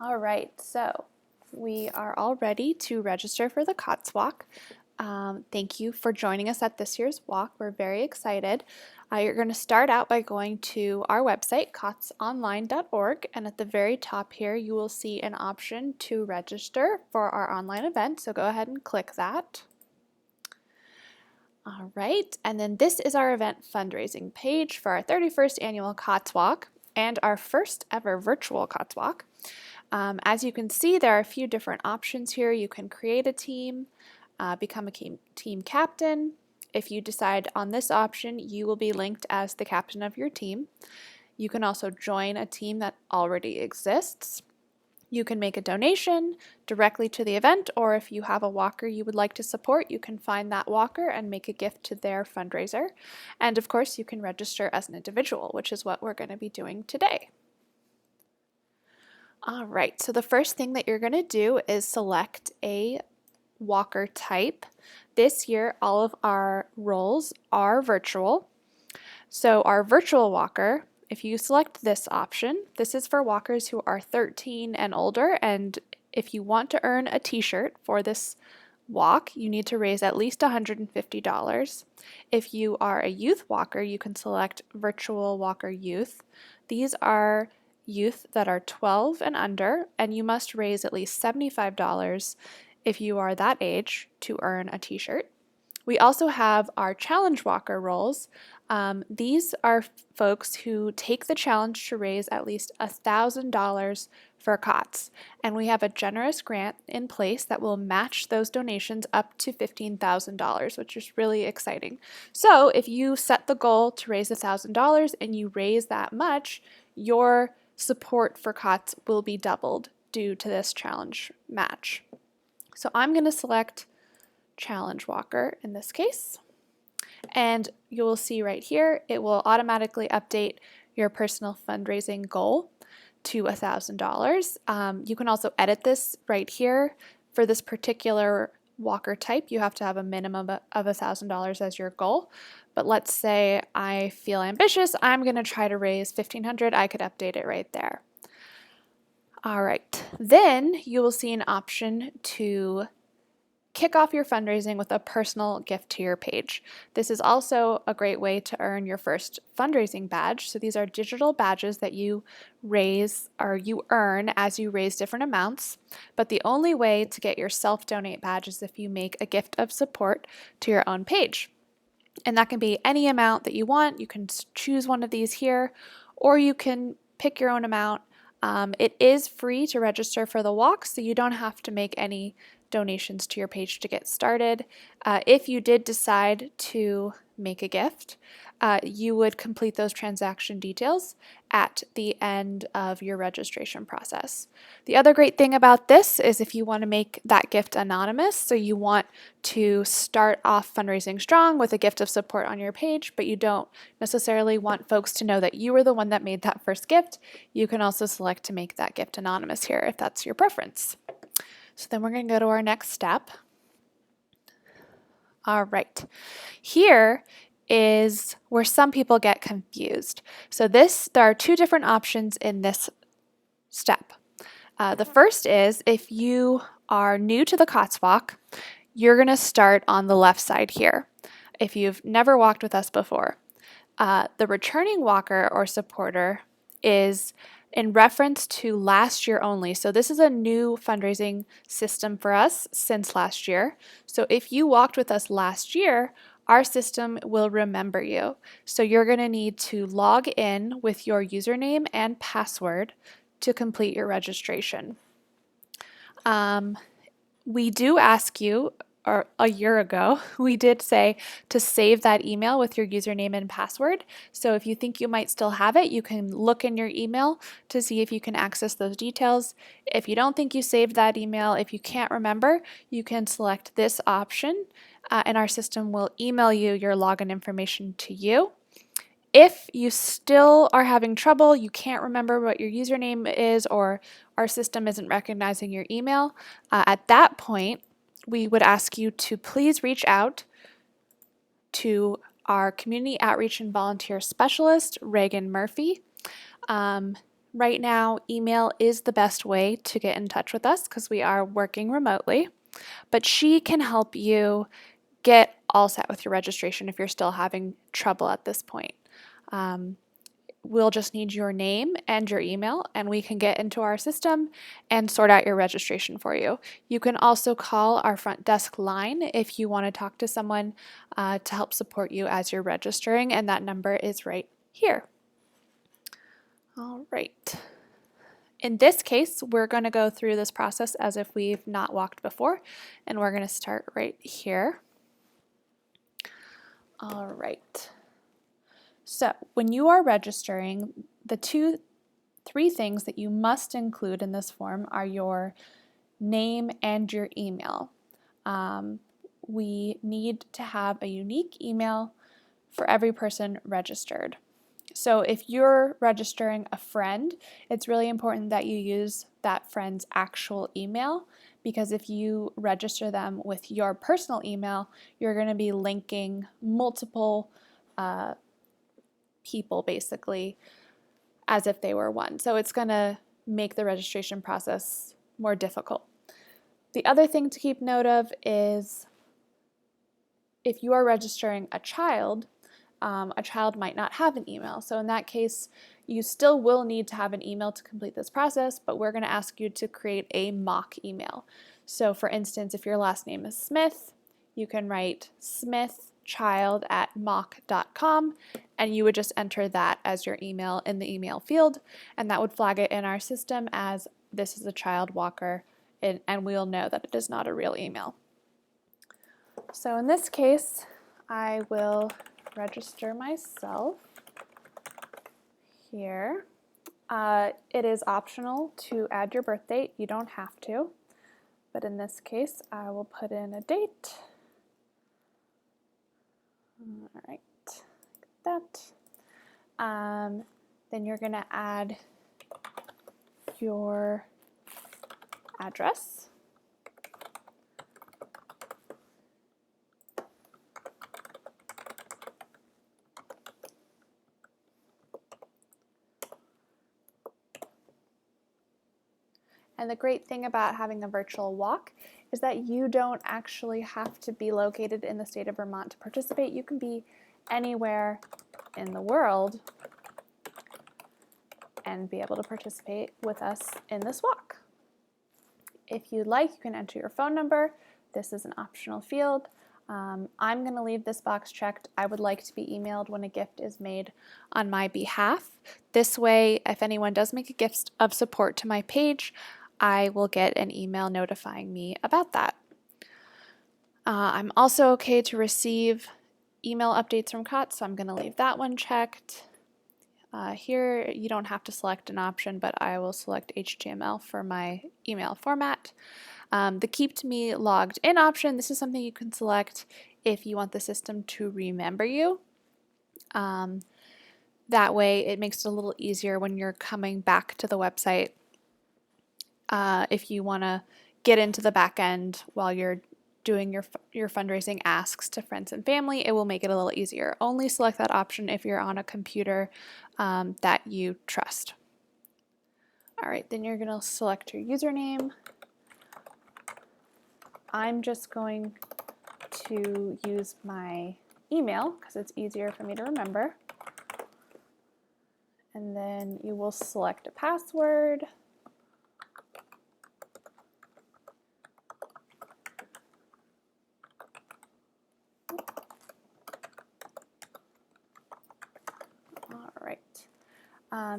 All right, so we are all ready to register for the COTS walk. Thank you for joining us at this year's walk. We're very excited. You're going to start out by going to our website, cotsonline.org, and at the very top here you will see an option to register for our online event, so go ahead and click that. All right, and then this is our event fundraising page for our 31st annual COTS walk and our first ever virtual COTS walk. As you can see, there are a few different options here. You can create a team, become a team captain. If you decide on this option, you will be linked as the captain of your team. You can also join a team that already exists. You can make a donation directly to the event, or if you have a walker you would like to support, you can find that walker and make a gift to their fundraiser. And of course, you can register as an individual, which is what we're going to be doing today. All right, so the first thing that you're going to do is select a walker type. This year, all of our roles are virtual. So our virtual walker, if you select this option, this is for walkers who are 13 and older, and if you want to earn a t-shirt for this walk, you need to raise at least $150. If you are a youth walker, you can select Virtual Walker Youth. These are youth that are 12 and under, and you must raise at least $75 if you are that age to earn a t-shirt. We also have our challenge walker roles. These are folks who take the challenge to raise at least $1,000 for COTS, and we have a generous grant in place that will match those donations up to $15,000, which is really exciting. So if you set the goal to raise $1,000 and you raise that much, your support for COTS will be doubled due to this challenge match. So I'm going to select challenge walker in this case, and you will see right here it will automatically update your personal fundraising goal to $1,000. You can also edit this right here. For this particular walker type, you have to have a minimum of $1,000 as your goal, but let's say I feel ambitious, I'm going to try to raise $1,500. I could update it right there. All right, then you will see an option to kick off your fundraising with a personal gift to your page. This is also a great way to earn your first fundraising badge. So these are digital badges that you raise or you earn as you raise different amounts. But the only way to get your self-donate badge is if you make a gift of support to your own page. And that can be any amount that you want. You can choose one of these here, or you can pick your own amount. It is free to register for the walk, so you don't have to make any donations to your page to get started. If you did decide to make a gift, you would complete those transaction details at the end of your registration process. The other great thing about this is if you want to make that gift anonymous, so you want to start off fundraising strong with a gift of support on your page, but you don't necessarily want folks to know that you were the one that made that first gift, you can also select to make that gift anonymous here if that's your preference. So then we're going to go to our next step. All right, here is where some people get confused. So there are two different options in this step. The first is if you are new to the COTS walk, you're going to start on the left side here if you've never walked with us before. The returning walker or supporter is in reference to last year only. So this is a new fundraising system for us since last year. So if you walked with us last year, our system will remember you. So you're going to need to log in with your username and password to complete your registration. We do ask you, or a year ago, we did say to save that email with your username and password. So if you think you might still have it, you can look in your email to see if you can access those details. If you don't think you saved that email, if you can't remember, you can select this option and our system will email you your login information to you. If you still are having trouble, you can't remember what your username is, or our system isn't recognizing your email, at that point, we would ask you to please reach out to our Community Outreach and Volunteer Specialist, Reagan Murphy. Right now, email is the best way to get in touch with us because we are working remotely, but she can help you get all set with your registration if you're still having trouble at this point. We'll just need your name and your email, and we can get into our system and sort out your registration for you. You can also call our front desk line if you want to talk to someone to help support you as you're registering, and that number is right here. All right. In this case, we're going to go through this process as if we've not walked before, and we're going to start right here. All right. So when you are registering, the three things that you must include in this form are your name and your email. We need to have a unique email for every person registered. So if you're registering a friend, it's really important that you use that friend's actual email, because if you register them with your personal email, you're going to be linking multiple people basically as if they were one. So it's going to make the registration process more difficult. The other thing to keep note of is if you are registering a child might not have an email. So in that case, you still will need to have an email to complete this process, but we're going to ask you to create a mock email. So for instance, if your last name is Smith, you can write smithchild@mock.com, and you would just enter that as your email in the email field, and that would flag it in our system as this is a child walker, and we'll know that it is not a real email. So in this case, I will register myself here. It is optional to add your birth date. You don't have to, but in this case, I will put in a date. All right, like that. Then you're going to add your address. And the great thing about having a virtual walk is that you don't actually have to be located in the state of Vermont to participate. You can be anywhere in the world and be able to participate with us in this walk. If you'd like, you can enter your phone number. This is an optional field. I'm going to leave this box checked. I would like to be emailed when a gift is made on my behalf. This way, if anyone does make a gift of support to my page, I will get an email notifying me about that. I'm also okay to receive email updates from COTS, so I'm going to leave that one checked. Here, you don't have to select an option, but I will select HTML for my email format. The Keep to Me Logged In option, this is something you can select if you want the system to remember you. That way, it makes it a little easier when you're coming back to the website. If you want to get into the back end while you're doing your fundraising asks to friends and family, it will make it a little easier. Only select that option if you're on a computer that you trust. All right, then you're going to select your username. I'm just going to use my email because it's easier for me to remember. And then you will select a password.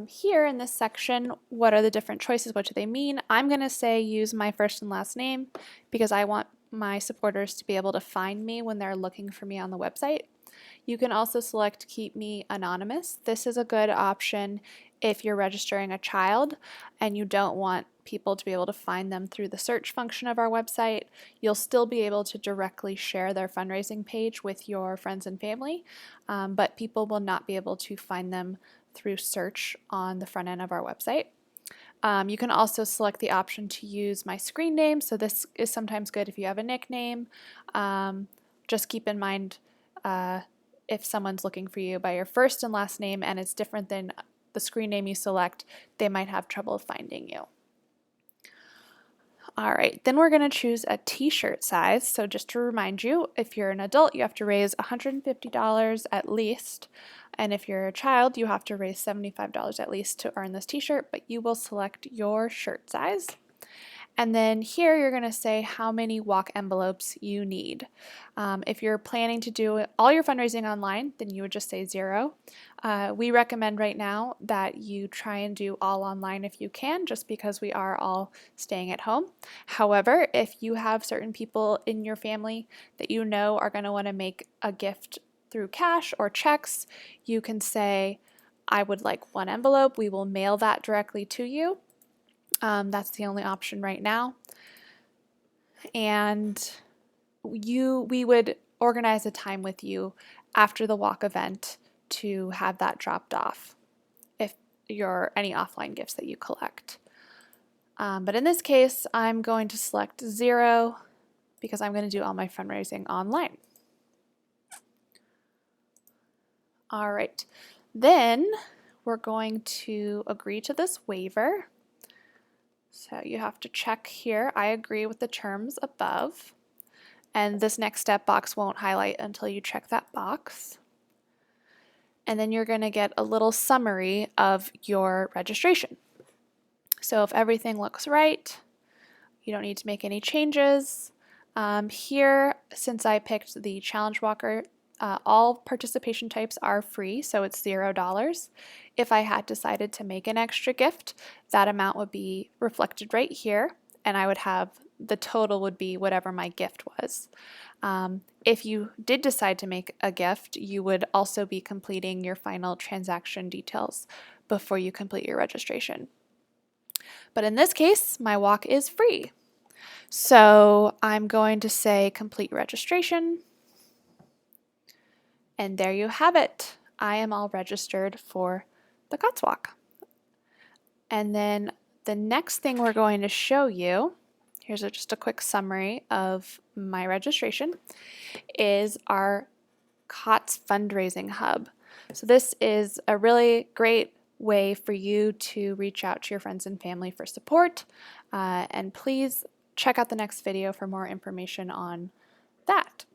Here in this section, what are the different choices? What do they mean? I'm going to say use my first and last name because I want my supporters to be able to find me when they're looking for me on the website. You can also select Keep Me Anonymous. This is a good option if you're registering a child and you don't want people to be able to find them through the search function of our website. You'll still be able to directly share their fundraising page with your friends and family, but people will not be able to find them through search on the front end of our website. You can also select the option to use my screen name. So this is sometimes good if you have a nickname. Just keep in mind if someone's looking for you by your first and last name and it's different than the screen name you select, they might have trouble finding you. All right, then we're going to choose a t-shirt size. So just to remind you, if you're an adult, you have to raise $150 at least. And if you're a child, you have to raise $75 at least to earn this t-shirt, but you will select your shirt size. And then here you're going to say how many walk envelopes you need. If you're planning to do all your fundraising online, then you would just say 0. We recommend right now that you try and do all online if you can, just because we are all staying at home. However, if you have certain people in your family that you know are going to want to make a gift through cash or checks, you can say, I would like 1 envelope. We will mail that directly to you. That's the only option right now. And we would organize a time with you after the walk event to have that dropped off if you're any offline gifts that you collect. But in this case, I'm going to select 0 because I'm going to do all my fundraising online. All right, then we're going to agree to this waiver. So you have to check here, I agree with the terms above. And this next step box won't highlight until you check that box. And then you're going to get a little summary of your registration. So if everything looks right, you don't need to make any changes. Here, since I picked the Challenge Walker, all participation types are free, so it's $0. If I had decided to make an extra gift, that amount would be reflected right here, and I would have the total would be whatever my gift was. If you did decide to make a gift, you would also be completing your final transaction details before you complete your registration. But in this case, my walk is free. So I'm going to say complete registration. And there you have it. I am all registered for the COTS walk. And then the next thing we're going to show you, here's just a quick summary of my registration, is our COTS fundraising hub. So this is a really great way for you to reach out to your friends and family for support. And please check out the next video for more information on that.